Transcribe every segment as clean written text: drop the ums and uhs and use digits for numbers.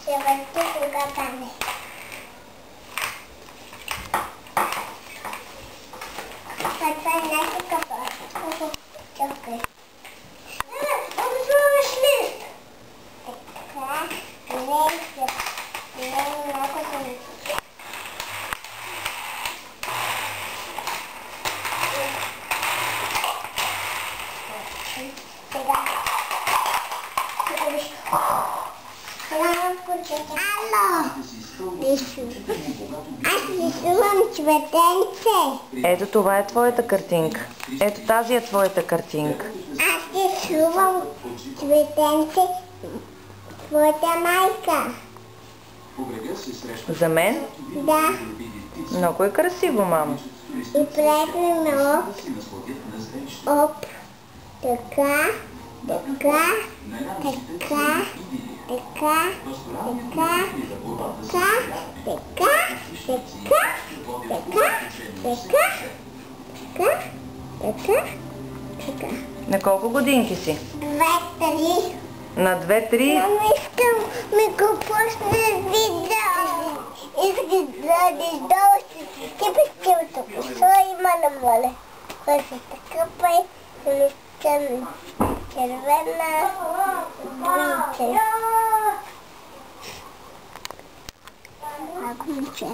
се върти, кога падне. А това е някакъв чакай. Обзваваш лист! Така, не много да не. Сега. Ало! Аз рисувам цветенце. Ето това е твоята картинка. Ето тази е твоята картинка. Аз рисувам цветенце. Твоята майка. За мен? Да. Много е красиво, мамо. И правим оп. Така. Така. Така. Така, така, така, така, така, така, така, така, така. На колко годинки си? 2-3. На 2-3? Мамо, искам ми го пусне видео. Искам да издава си стипестилото. Що има на моля? Кой се така пай, листен, червена, двойче. Ако момче.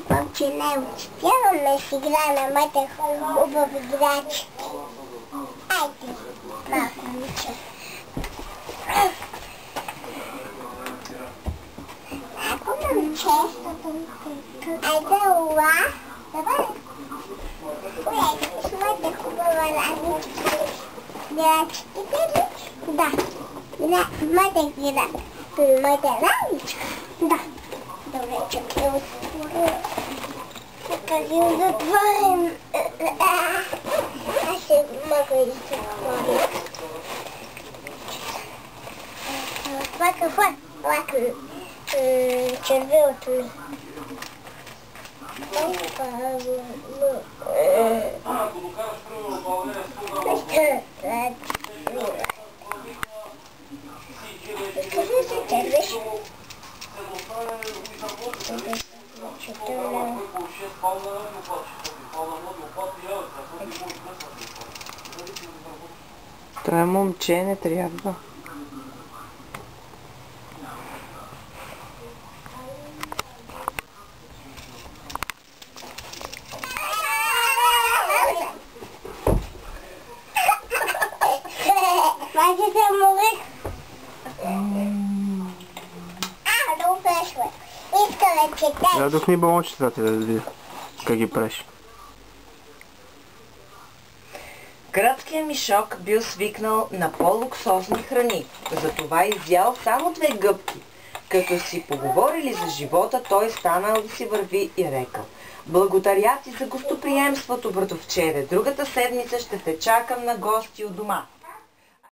Момче не успяваме с игра на моите хубави играчки. Айде, малко момче. Ако момче. Айде, ула. Давай. Уйде, с моите хубава ранички. Играчките ли? Да. Моите играчки. Моята раничка? Да. Добре, чакай отворя. Чакай да отворим. Аз ще мога да се отворя. Това какво е? Червилото ми. Кажи се, червиш. Това е момче, не трябва. Майка се уморих. Много прашва. Иска да четеш. Дадох ми балончетата да видя как ги правиш. Градският мишок бил свикнал на по-луксозни храни, затова изял само 2 гъбки. Като си поговорили за живота, той станал да си върви и рекал: благодаря ти за гостоприемството, братовчере, другата седмица ще те чакам на гости у дома.